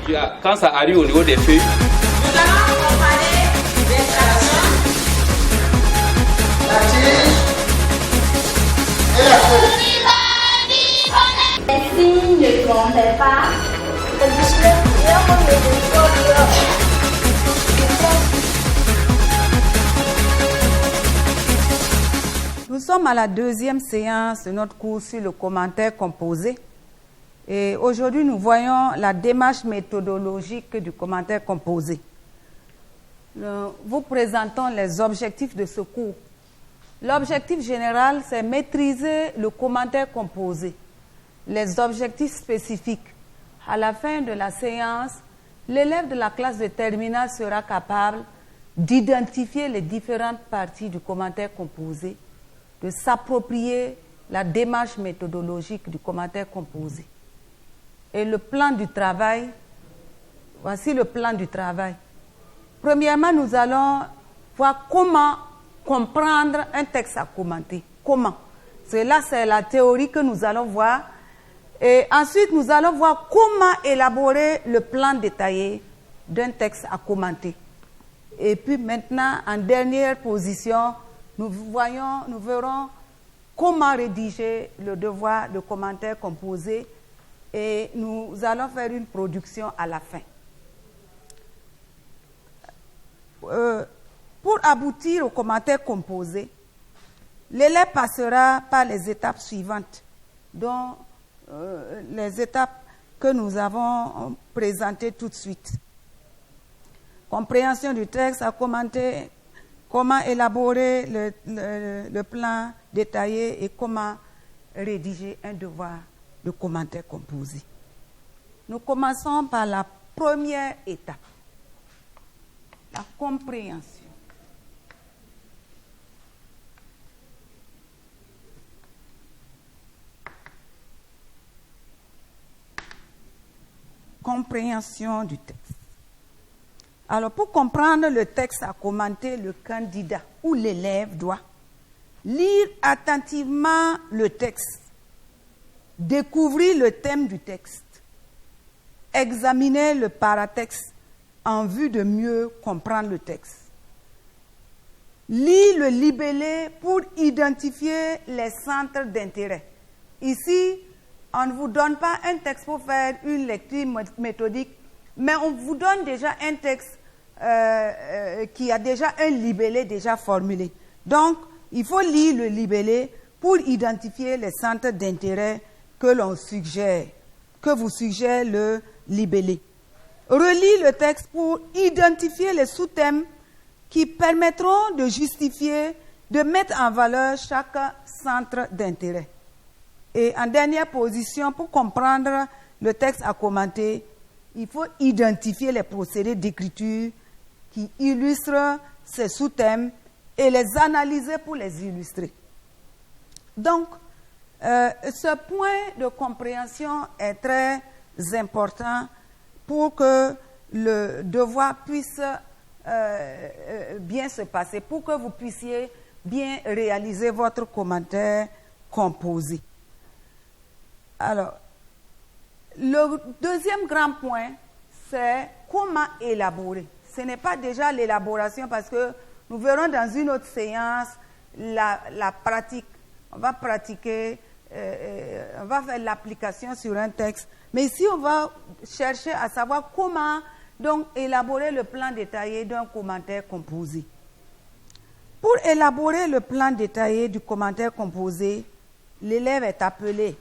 Quand ça arrive au niveau des feuilles, nous allons comparer l'extraction, la tige et la feuille. Les signes ne trompaient pas. Nous sommes à la deuxième séance de notre cours sur le commentaire composé. Et aujourd'hui, nous voyons la démarche méthodologique du commentaire composé. Nous vous présentons les objectifs de ce cours. L'objectif général, c'est maîtriser le commentaire composé. Les objectifs spécifiques. À la fin de la séance, l'élève de la classe de terminale sera capable d'identifier les différentes parties du commentaire composé, de s'approprier la démarche méthodologique du commentaire composé. Et le plan du travail, voici le plan du travail. Premièrement, nous allons voir comment comprendre un texte à commenter. Comment? Cela, c'est la théorie que nous allons voir. Et ensuite, nous allons voir comment élaborer le plan détaillé d'un texte à commenter. Et puis maintenant, en dernière position, nous verrons comment rédiger le devoir de commentaire composé et nous allons faire une production à la fin. Pour aboutir au commentaire composé, l'élève passera par les étapes suivantes, dont les étapes que nous avons présentées tout de suite. Compréhension du texte à commenter, comment élaborer le plan détaillé et comment rédiger un devoir de commentaire composé. Nous commençons par la première étape, la compréhension. Compréhension du texte. Alors, pour comprendre le texte à commenter, le candidat ou l'élève doit lire attentivement le texte, découvrir le thème du texte, examiner le paratexte en vue de mieux comprendre le texte. Lire le libellé pour identifier les centres d'intérêt. Ici, on ne vous donne pas un texte pour faire une lecture méthodique, mais on vous donne déjà un texte qui a déjà un libellé déjà formulé. Donc, il faut lire le libellé pour identifier les centres d'intérêt que l'on suggère, que vous suggère le libellé. Relire le texte pour identifier les sous-thèmes qui permettront de justifier, de mettre en valeur chaque centre d'intérêt. Et en dernière position, pour comprendre le texte à commenter, il faut identifier les procédés d'écriture qui illustrent ces sous-thèmes et les analyser pour les illustrer. Donc, ce point de compréhension est très important pour que le devoir puisse bien se passer, pour que vous puissiez bien réaliser votre commentaire composé. Alors, le deuxième grand point, c'est comment élaborer. Ce n'est pas déjà l'élaboration parce que nous verrons dans une autre séance la pratique. On va pratiquer, on va faire l'application sur un texte. Mais ici, on va chercher à savoir comment donc élaborer le plan détaillé d'un commentaire composé. Pour élaborer le plan détaillé du commentaire composé, l'élève est appelé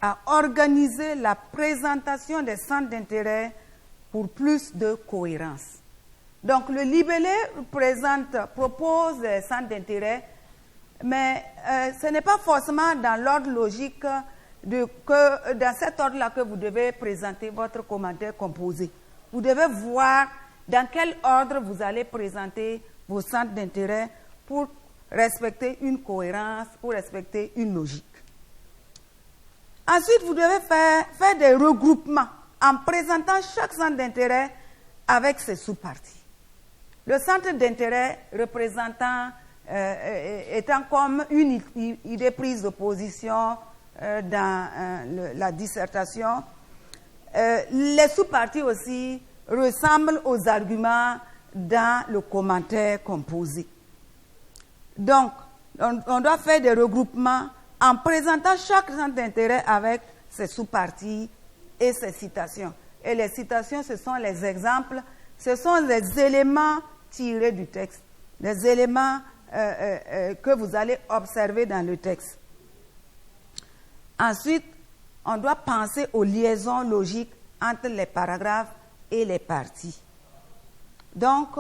à organiser la présentation des centres d'intérêt pour plus de cohérence. Donc, le libellé propose des centres d'intérêt, mais ce n'est pas forcément dans l'ordre logique dans cet ordre-là que vous devez présenter votre commentaire composé. Vous devez voir dans quel ordre vous allez présenter vos centres d'intérêt pour respecter une cohérence, pour respecter une logique. Ensuite, vous devez faire des regroupements en présentant chaque centre d'intérêt avec ses sous-parties. Le centre d'intérêt étant comme une idée prise de position dans la dissertation, les sous-parties aussi ressemblent aux arguments dans le commentaire composé. Donc, on doit faire des regroupements en présentant chaque centre d'intérêt avec ses sous-parties et ses citations. Et les citations, ce sont les exemples, ce sont les éléments tirés du texte, les éléments que vous allez observer dans le texte. Ensuite, on doit penser aux liaisons logiques entre les paragraphes et les parties. Donc,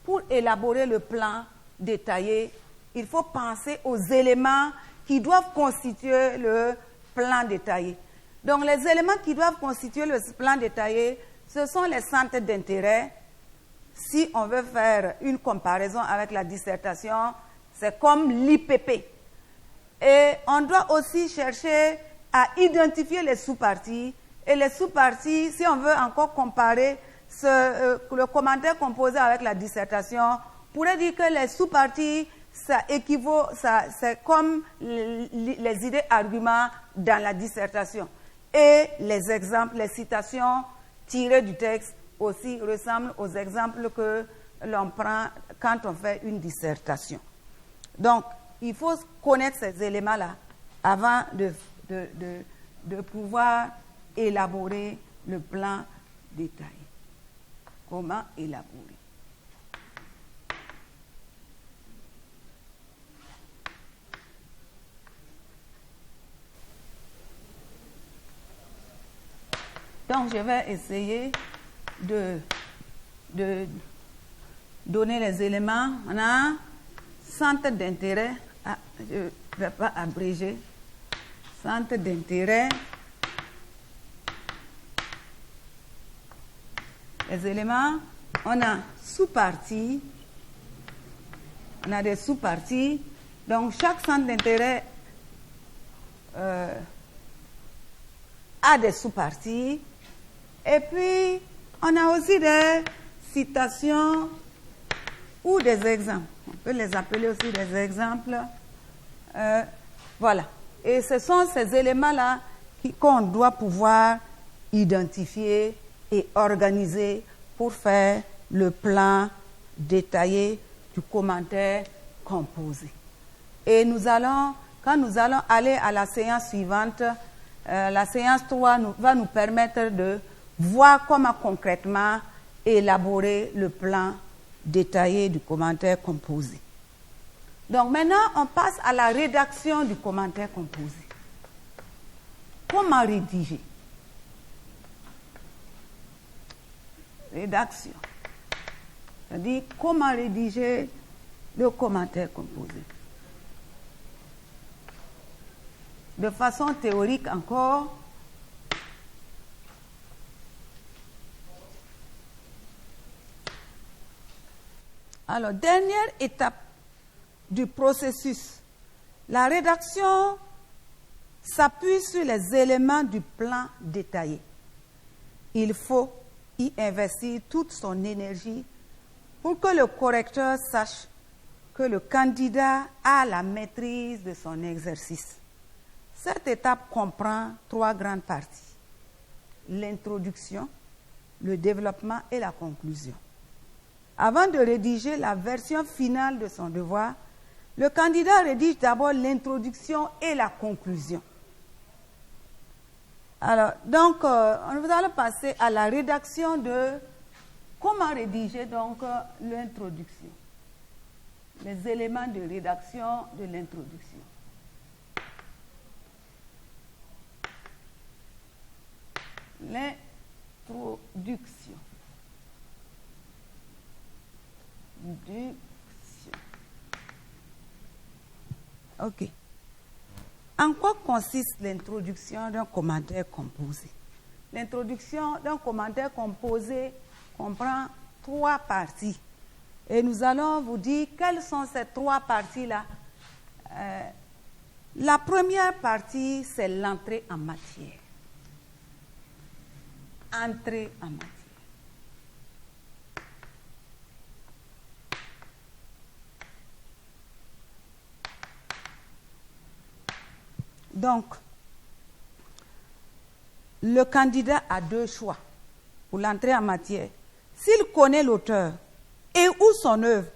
pour élaborer le plan détaillé, il faut penser aux éléments qui doivent constituer le plan détaillé. Donc, les éléments qui doivent constituer le plan détaillé, ce sont les centres d'intérêt. Si on veut faire une comparaison avec la dissertation, c'est comme l'IPP. Et on doit aussi chercher à identifier les sous-parties. Et les sous-parties, si on veut encore comparer le commentaire composé avec la dissertation, on pourrait dire que les sous-parties, ça équivaut, c'est comme les idées arguments dans la dissertation. Et les exemples, les citations tirées du texte aussi ressemblent aux exemples que l'on prend quand on fait une dissertation. Donc, il faut connaître ces éléments-là avant de pouvoir élaborer le plan détaillé. Comment élaborer? Donc, je vais essayer de donner les éléments. On a centre d'intérêt. Ah, je ne vais pas abréger. Centre d'intérêt. Les éléments, on a sous-parties. On a des sous-parties. Donc, chaque centre d'intérêt a des sous-parties. Et puis, on a aussi des citations ou des exemples. On peut les appeler aussi des exemples. Voilà. Et ce sont ces éléments-là qu'on doit pouvoir identifier et organiser pour faire le plan détaillé du commentaire composé. Et quand nous allons aller à la séance suivante, la séance 3 va nous permettre de voir comment concrètement élaborer le plan détaillé du commentaire composé. Donc maintenant, on passe à la rédaction du commentaire composé. Comment rédiger? Rédaction. C'est-à-dire comment rédiger le commentaire composé. De façon théorique encore, alors, dernière étape du processus, la rédaction s'appuie sur les éléments du plan détaillé. Il faut y investir toute son énergie pour que le correcteur sache que le candidat a la maîtrise de son exercice. Cette étape comprend 3 grandes parties: l'introduction, le développement et la conclusion. Avant de rédiger la version finale de son devoir, le candidat rédige d'abord l'introduction et la conclusion. Alors, donc, nous allons passer à la rédaction de comment rédiger donc l'introduction. Les éléments de rédaction de l'introduction. L'introduction. Ok. En quoi consiste l'introduction d'un commentaire composé? L'introduction d'un commentaire composé comprend 3 parties. Et nous allons vous dire quelles sont ces 3 parties-là. La première partie, c'est l'entrée en matière. Entrée en matière. Donc, le candidat a deux choix pour l'entrée en matière. S'il connaît l'auteur et ou son œuvre,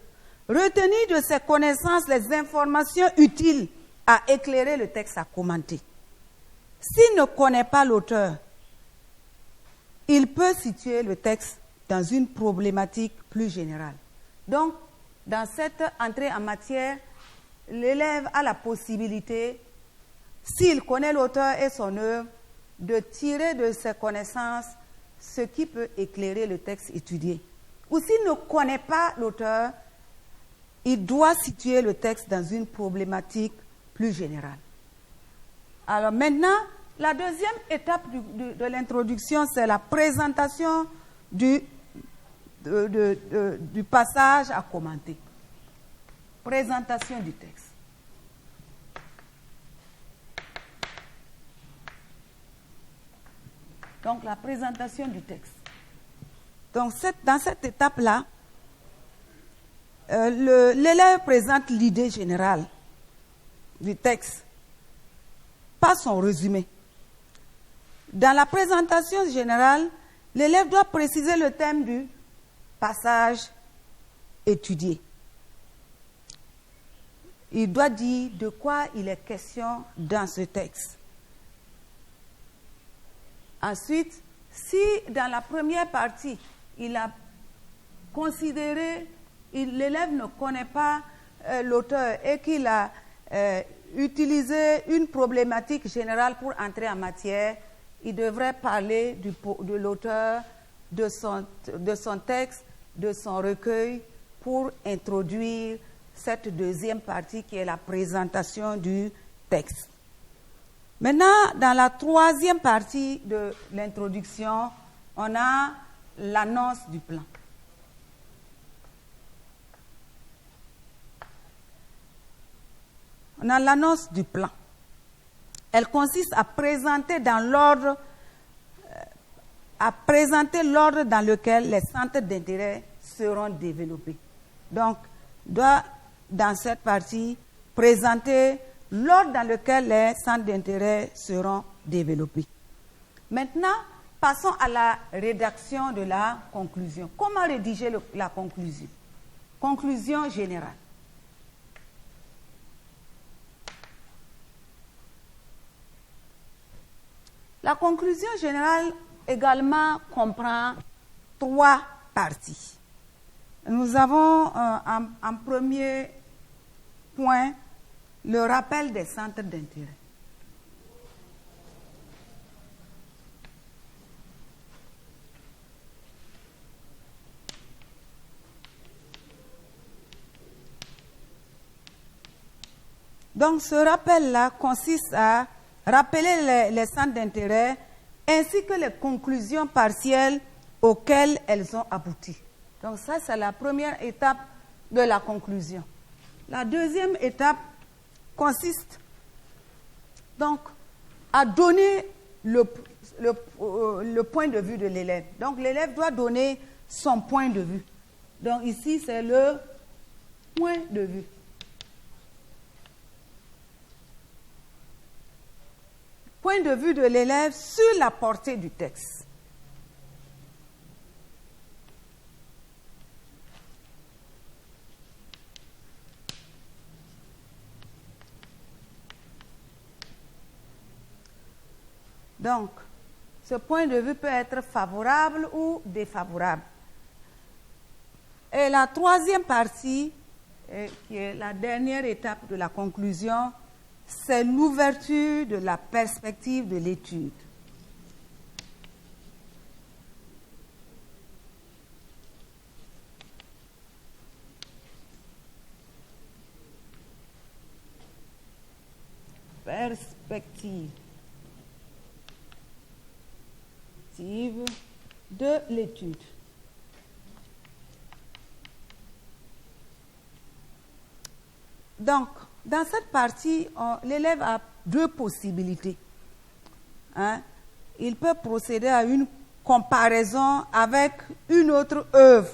retenir de ses connaissances les informations utiles à éclairer le texte à commenter. S'il ne connaît pas l'auteur, il peut situer le texte dans une problématique plus générale. Donc, dans cette entrée en matière, l'élève a la possibilité, s'il connaît l'auteur et son œuvre, de tirer de ses connaissances ce qui peut éclairer le texte étudié. Ou s'il ne connaît pas l'auteur, il doit situer le texte dans une problématique plus générale. Alors maintenant, la deuxième étape de l'introduction, c'est la présentation du passage à commenter. Présentation du texte. Donc, la présentation du texte. Donc, dans cette étape-là, l'élève présente l'idée générale du texte, pas son résumé. Dans la présentation générale, l'élève doit préciser le thème du passage étudié. Il doit dire de quoi il est question dans ce texte. Ensuite, si dans la première partie, il a considéré, l'élève ne connaît pas l'auteur et qu'il a utilisé une problématique générale pour entrer en matière, il devrait parler de l'auteur, de son texte, de son recueil pour introduire cette deuxième partie qui est la présentation du texte. Maintenant, dans la troisième partie de l'introduction, on a l'annonce du plan. On a l'annonce du plan. Elle consiste à présenter l'ordre dans lequel les centres d'intérêt seront développés. Donc, doit, dans cette partie, présenter l'ordre dans lequel les centres d'intérêt seront développés. Maintenant, passons à la rédaction de la conclusion. Comment rédiger la conclusion? Conclusion générale. La conclusion générale également comprend 3 parties. Nous avons en premier point le rappel des centres d'intérêt. Donc ce rappel-là consiste à rappeler les centres d'intérêt ainsi que les conclusions partielles auxquelles elles ont abouti. Donc ça, c'est la première étape de la conclusion. La deuxième étape consiste donc à donner le point de vue de l'élève. Donc l'élève doit donner son point de vue. Donc ici, c'est le point de vue. Point de vue de l'élève sur la portée du texte. Donc, ce point de vue peut être favorable ou défavorable. Et la troisième partie, qui est la dernière étape de la conclusion, c'est l'ouverture de la perspective de l'étude. Perspective de l'étude. Donc, dans cette partie, l'élève a 2 possibilités. Il peut procéder à une comparaison avec une autre œuvre.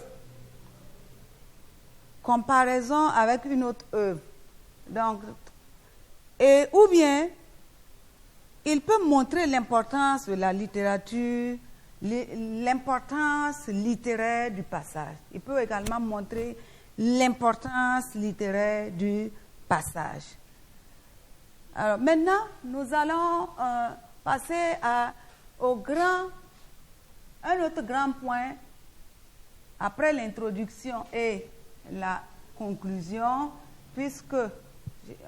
Comparaison avec une autre œuvre. Donc, ou bien, Il peut montrer l'importance de la littérature, l'importance littéraire du passage. Il peut également montrer l'importance littéraire du passage. Alors maintenant, nous allons passer un autre grand point après l'introduction et la conclusion, puisque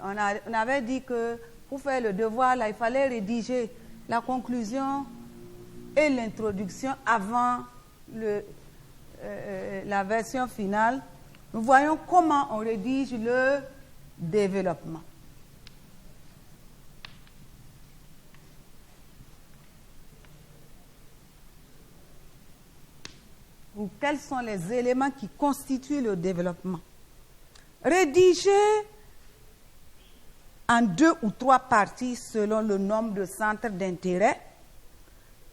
on avait dit que pour faire le devoir, là, il fallait rédiger la conclusion et l'introduction avant la version finale. Nous voyons comment on rédige le développement. Ou quels sont les éléments qui constituent le développement. Rédiger en 2 ou 3 parties selon le nombre de centres d'intérêt.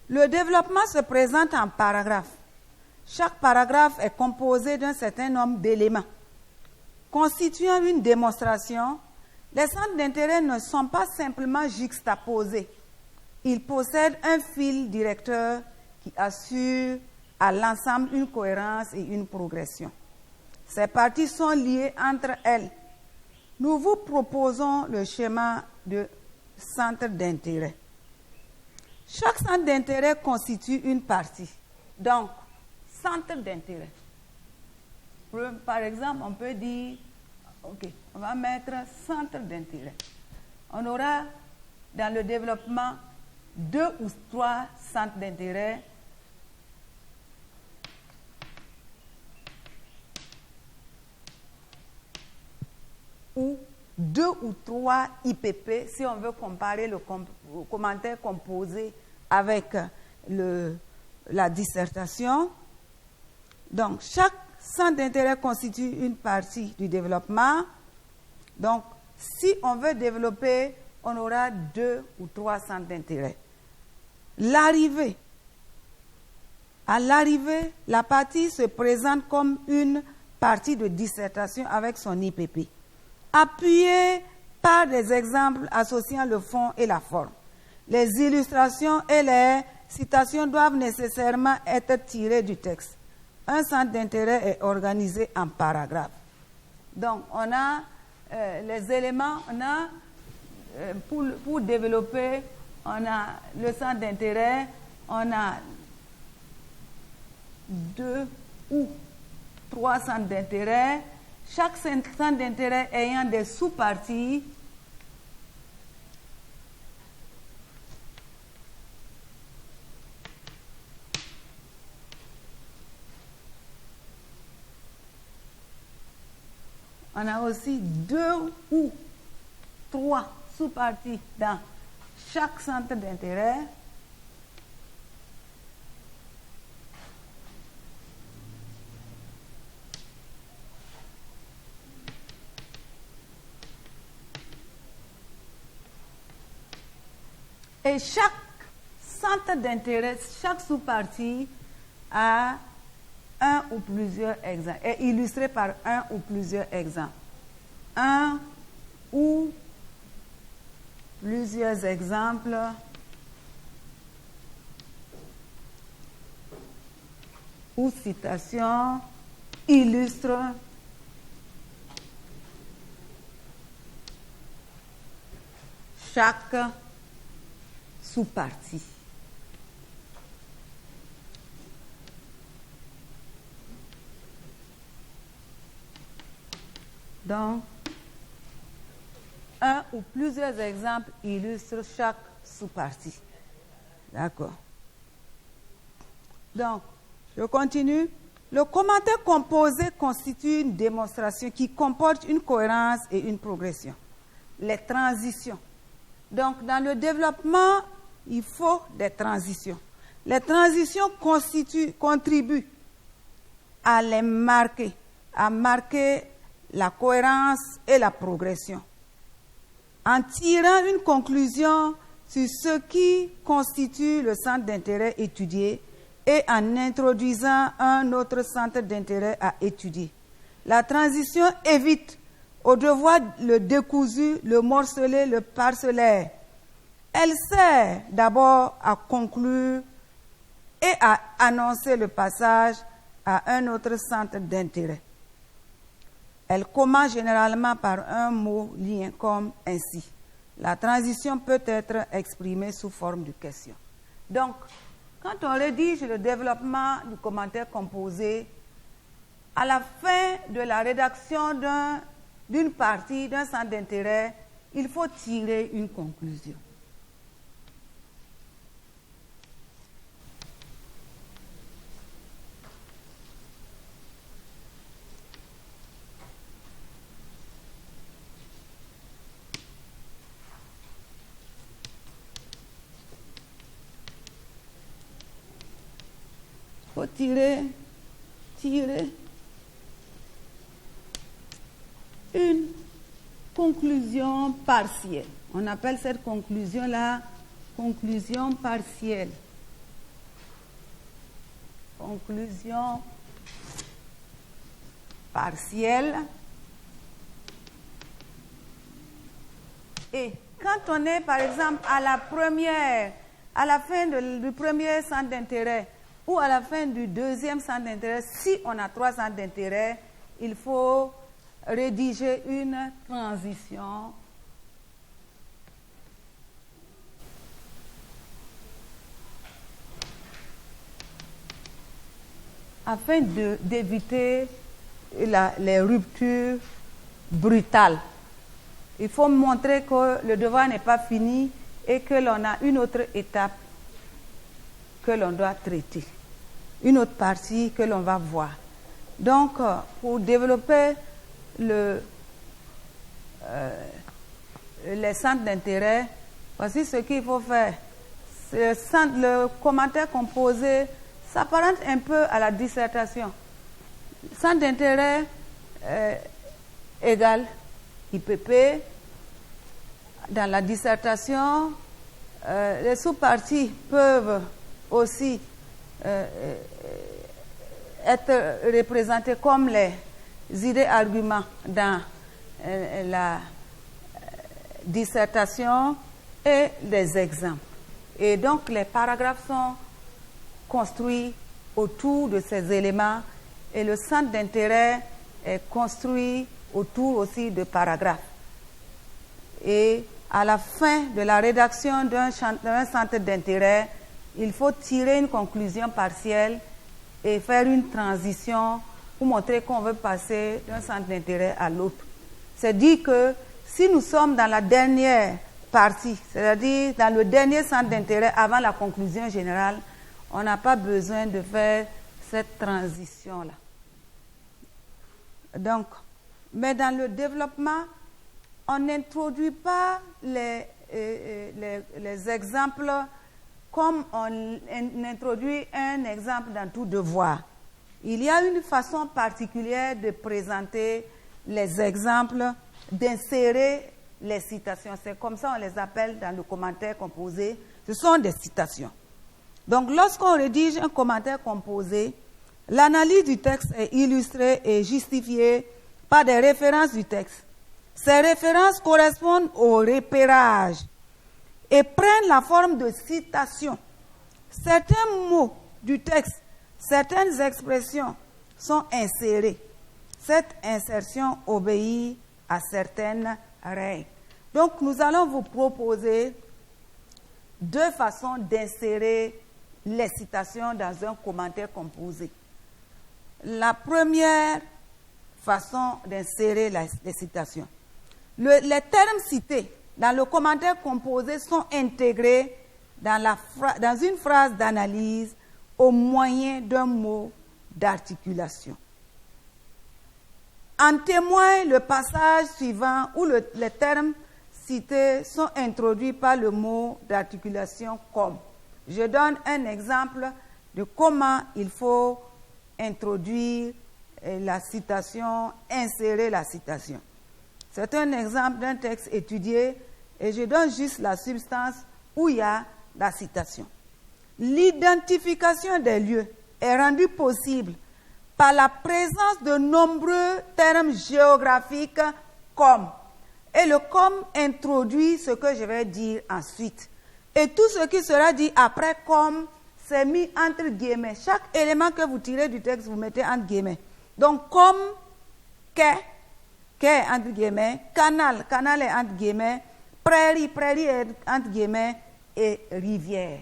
Le développement se présente en paragraphes. Chaque paragraphe est composé d'un certain nombre d'éléments. Constituant une démonstration, les centres d'intérêt ne sont pas simplement juxtaposés. Ils possèdent un fil directeur qui assure à l'ensemble une cohérence et une progression. Ces parties sont liées entre elles. Nous vous proposons le schéma de centre d'intérêt. Chaque centre d'intérêt constitue une partie. Donc, centre d'intérêt. Par exemple, on peut dire, ok, on va mettre centre d'intérêt. On aura dans le développement 2 ou 3 centres d'intérêt. Ou 2 ou 3 IPP, si on veut comparer le commentaire composé avec la dissertation. Donc, chaque centre d'intérêt constitue une partie du développement. Donc, si on veut développer, on aura 2 ou 3 centres d'intérêt. L'arrivée. À l'arrivée, la partie se présente comme une partie de dissertation avec son IPP, appuyée par des exemples associant le fond et la forme. Les illustrations et les citations doivent nécessairement être tirées du texte. Un centre d'intérêt est organisé en paragraphes. Donc, on a les éléments, on a, pour développer, on a le centre d'intérêt, on a 2 ou 3 centres d'intérêt, chaque centre d'intérêt ayant des sous-parties. On a aussi 2 ou 3 sous-parties dans chaque centre d'intérêt. Et chaque centre d'intérêt, chaque sous-partie a un ou plusieurs exemples, est illustré par un ou plusieurs exemples. Un ou plusieurs exemples ou citations illustrent chaque sous-partie. Donc, un ou plusieurs exemples illustrent chaque sous-partie. D'accord. Donc, je continue. Le commentaire composé constitue une démonstration qui comporte une cohérence et une progression. Les transitions. Donc, dans le développement, il faut des transitions. Les transitions contribuent à les marquer, à marquer la cohérence et la progression. En tirant une conclusion sur ce qui constitue le centre d'intérêt étudié et en introduisant un autre centre d'intérêt à étudier. La transition évite au devoir le décousu, le morcelé, le parcellaire Elle sert d'abord à conclure et à annoncer le passage à un autre centre d'intérêt. Elle commence généralement par un mot lien comme ainsi. La transition peut être exprimée sous forme de question. Donc, quand on rédige le développement du commentaire composé, à la fin de la rédaction d'une partie, d'un centre d'intérêt, il faut tirer une conclusion. Il faut tirer une conclusion partielle. On appelle cette conclusion-là conclusion partielle. Conclusion partielle. Et quand on est, par exemple, à la fin du premier centre d'intérêt ou à la fin du deuxième centre d'intérêt, si on a 3 centres d'intérêt, il faut rédiger une transition afin d'éviter les ruptures brutales. Il faut montrer que le devoir n'est pas fini et que l'on a une autre étape que l'on doit traiter, une autre partie que l'on va voir. Donc, pour développer les centres d'intérêt, voici ce qu'il faut faire. Le commentaire composé s'apparente un peu à la dissertation. Centre d'intérêt égale IPP. Dans la dissertation, les sous-parties peuvent aussi être représentées comme les idées-arguments dans la dissertation et les exemples. Et donc, les paragraphes sont construits autour de ces éléments et le centre d'intérêt est construit autour aussi de paragraphes. Et à la fin de la rédaction d'un centre d'intérêt, il faut tirer une conclusion partielle et faire une transition pour montrer qu'on veut passer d'un centre d'intérêt à l'autre. C'est dire que si nous sommes dans la dernière partie, c'est-à-dire dans le dernier centre d'intérêt avant la conclusion générale, on n'a pas besoin de faire cette transition-là. Donc, mais dans le développement, on n'introduit pas les exemples comme on introduit un exemple dans tout devoir. Il y a une façon particulière de présenter les exemples, d'insérer les citations. C'est comme ça on les appelle dans le commentaire composé. Ce sont des citations. Donc, lorsqu'on rédige un commentaire composé, l'analyse du texte est illustrée et justifiée par des références du texte. Ces références correspondent au repérage et prennent la forme de citation. Certains mots du texte, certaines expressions sont insérées. Cette insertion obéit à certaines règles. Donc, nous allons vous proposer 2 façons d'insérer les citations dans un commentaire composé. La première façon d'insérer les citations. Les termes cités dans le commentaire composé sont intégrés dans une phrase d'analyse au moyen d'un mot d'articulation. En témoigne le passage suivant où les termes cités sont introduits par le mot d'articulation comme. Je donne un exemple de comment il faut introduire la citation, insérer la citation. C'est un exemple d'un texte étudié et je donne juste la substance où il y a la citation. L'identification des lieux est rendue possible par la présence de nombreux termes géographiques comme. Et le comme introduit ce que je vais dire ensuite. Et tout ce qui sera dit après comme c'est mis entre guillemets. Chaque élément que vous tirez du texte, vous mettez entre guillemets. Donc comme, quai entre guillemets, canal est entre guillemets, prairie est entre guillemets, et rivière.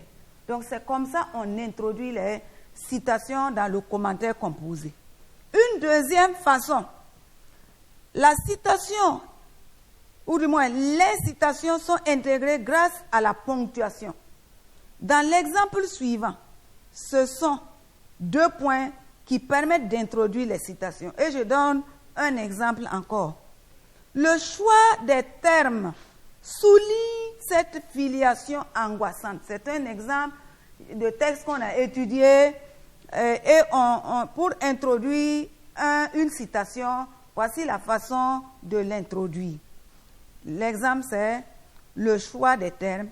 Donc c'est comme ça qu'on introduit les citations dans le commentaire composé. Une deuxième façon, la citation, ou du moins les citations sont intégrées grâce à la ponctuation. Dans l'exemple suivant, ce sont 2 points qui permettent d'introduire les citations. Et je donne un exemple encore. Le choix des termes souligne cette filiation angoissante. C'est un exemple de texte qu'on a étudié et pour introduire une citation, voici la façon de l'introduire. L'exemple, c'est le choix des termes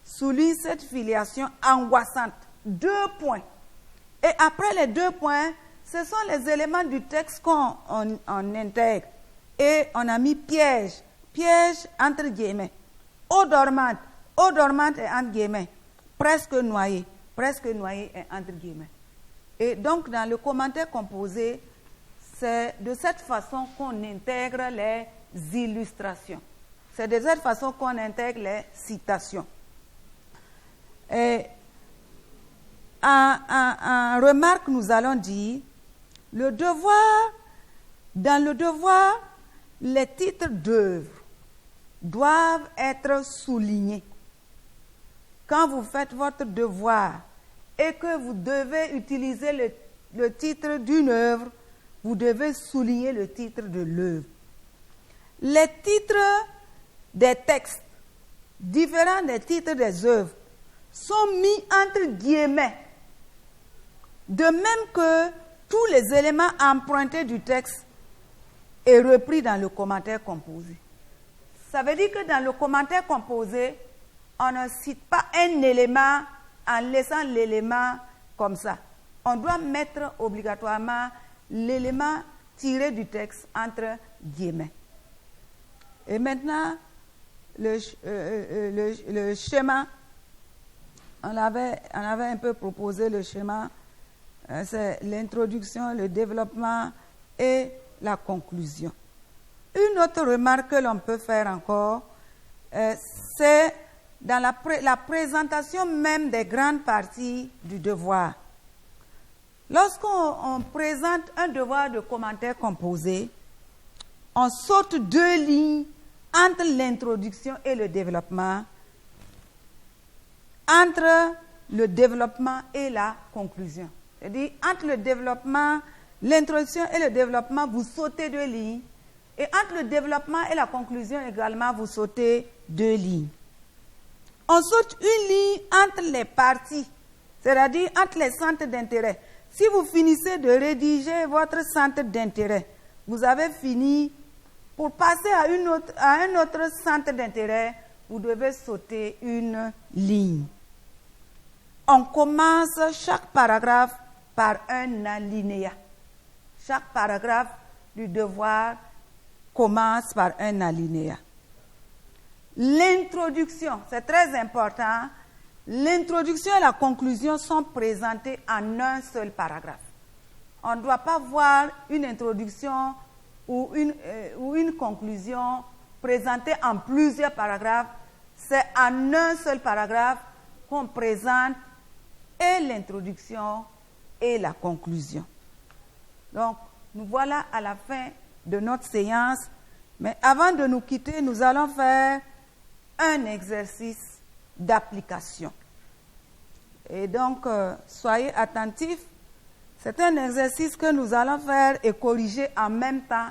souligne cette filiation angoissante. 2 points. Et après les 2 points, ce sont les éléments du texte qu'on intègre. Et on a mis piège entre guillemets. Eau dormante est entre guillemets. Presque noyé est entre guillemets. Et donc, dans le commentaire composé, c'est de cette façon qu'on intègre les illustrations. C'est de cette façon qu'on intègre les citations. Et en remarque, nous allons dire, dans le devoir, les titres d'œuvres doivent être soulignés. Quand vous faites votre devoir et que vous devez utiliser le titre d'une œuvre, vous devez souligner le titre de l'œuvre. Les titres des textes, différents des titres des œuvres, sont mis entre guillemets, de même que tous les éléments empruntés du texte est repris dans le commentaire composé. Ça veut dire que dans le commentaire composé, on ne cite pas un élément en laissant l'élément comme ça. On doit mettre obligatoirement l'élément tiré du texte entre guillemets. Et maintenant, le schéma, on avait un peu proposé le schéma, c'est l'introduction, le développement et la conclusion. Une autre remarque que l'on peut faire encore, c'est dans la présentation même des grandes parties du devoir. Lorsqu'on présente un devoir de commentaire composé, on saute 2 lignes entre l'introduction et le développement, entre le développement et la conclusion. C'est-à-dire, entre le développement, l'introduction et le développement, vous sautez 2 lignes. Et entre le développement et la conclusion également, vous sautez 2 lignes. On saute une ligne entre les parties, c'est-à-dire entre les centres d'intérêt. Si vous finissez de rédiger votre centre d'intérêt, vous avez fini. Pour passer à un autre centre d'intérêt, vous devez sauter une ligne. On commence chaque paragraphe par un alinéa. Chaque paragraphe du devoir commence par un alinéa. L'introduction, c'est très important. L'introduction et la conclusion sont présentées en un seul paragraphe. On ne doit pas voir une introduction ou une conclusion présentée en plusieurs paragraphes. C'est en un seul paragraphe qu'on présente et l'introduction et la conclusion. Donc, nous voilà à la fin de notre séance. Mais avant de nous quitter, nous allons faire un exercice d'application. Et donc, soyez attentifs. C'est un exercice que nous allons faire et corriger en même temps.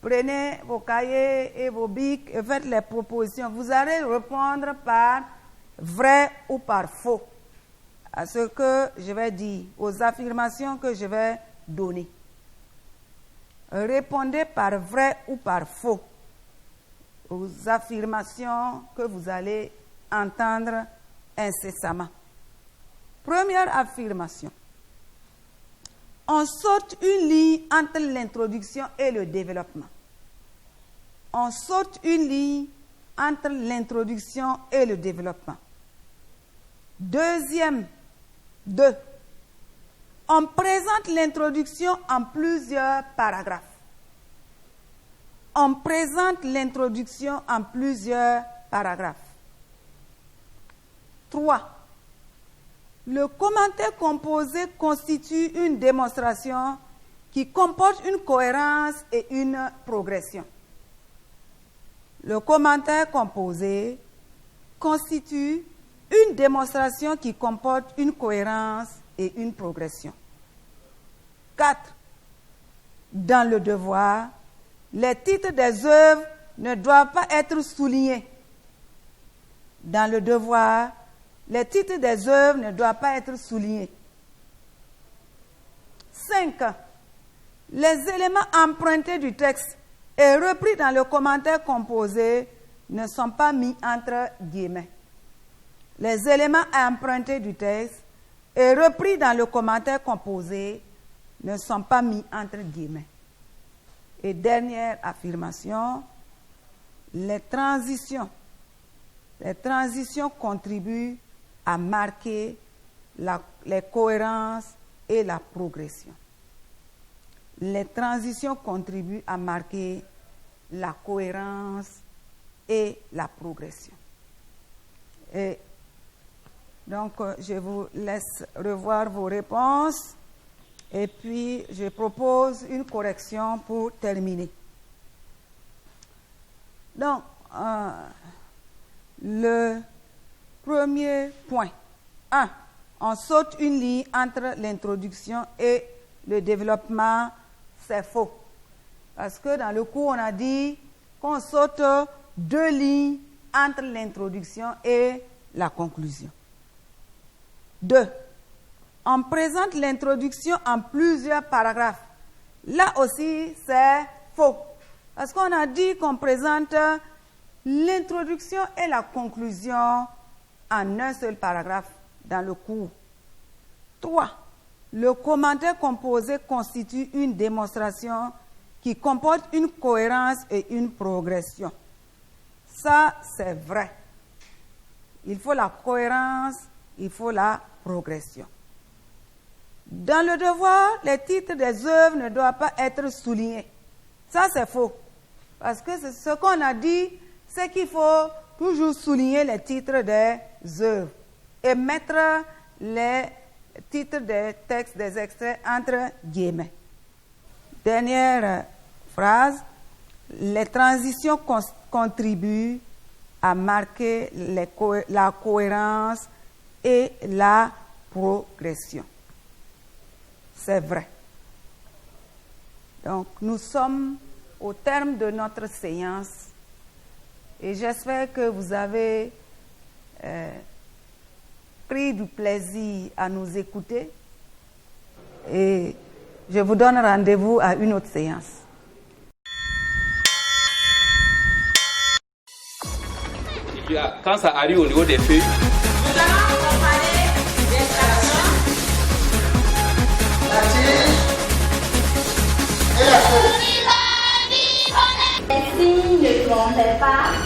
Prenez vos cahiers et vos bics et faites les propositions. Vous allez répondre par vrai ou par faux à ce que je vais dire, aux affirmations que je vais donner. Répondez par vrai ou par faux aux affirmations que vous allez entendre incessamment. Première affirmation. On saute une ligne entre l'introduction et le développement. On saute une ligne entre l'introduction et le développement. Deuxième, 2. On présente l'introduction en plusieurs paragraphes. On présente l'introduction en plusieurs paragraphes. 3. Le commentaire composé constitue une démonstration qui comporte une cohérence et une progression. Le commentaire composé constitue une démonstration qui comporte une cohérence et une progression. 4. Dans le devoir, les titres des œuvres ne doivent pas être soulignés. Dans le devoir, les titres des œuvres ne doivent pas être soulignés. 5. Les éléments empruntés du texte et repris dans le commentaire composé ne sont pas mis entre guillemets. Les éléments empruntés du texte et repris dans le commentaire composé ne sont pas mis entre guillemets. Et dernière affirmation, les transitions contribuent à marquer les cohérences et la progression. Les transitions contribuent à marquer la cohérence et la progression. Et donc, je vous laisse revoir vos réponses et puis je propose une correction pour terminer. Donc, le premier point. 1. On saute une ligne entre l'introduction et le développement. C'est faux. Parce que dans le cours, on a dit qu'on saute 2 lignes entre l'introduction et la conclusion. 2. On présente l'introduction en plusieurs paragraphes. Là aussi, c'est faux. Parce qu'on a dit qu'on présente l'introduction et la conclusion en un seul paragraphe dans le cours. 3. Le commentaire composé constitue une démonstration qui comporte une cohérence et une progression. Ça, c'est vrai. Il faut la cohérence, il faut la progression. Dans le devoir, les titres des œuvres ne doivent pas être soulignés. Ça, c'est faux. Parce que ce qu'on a dit, c'est qu'il faut toujours souligner les titres des œuvres et mettre les titres des textes, des extraits entre guillemets. Dernière phrase, les transitions contribuent à marquer la cohérence et la progression. C'est vrai. Donc, nous sommes au terme de notre séance et j'espère que vous avez pris du plaisir à nous écouter et je vous donne rendez-vous à une autre séance. Quand ça arrive au niveau des feuilles, Nous allons comparer des fractions, la tige et la feuille. Les signes ne trompent pas.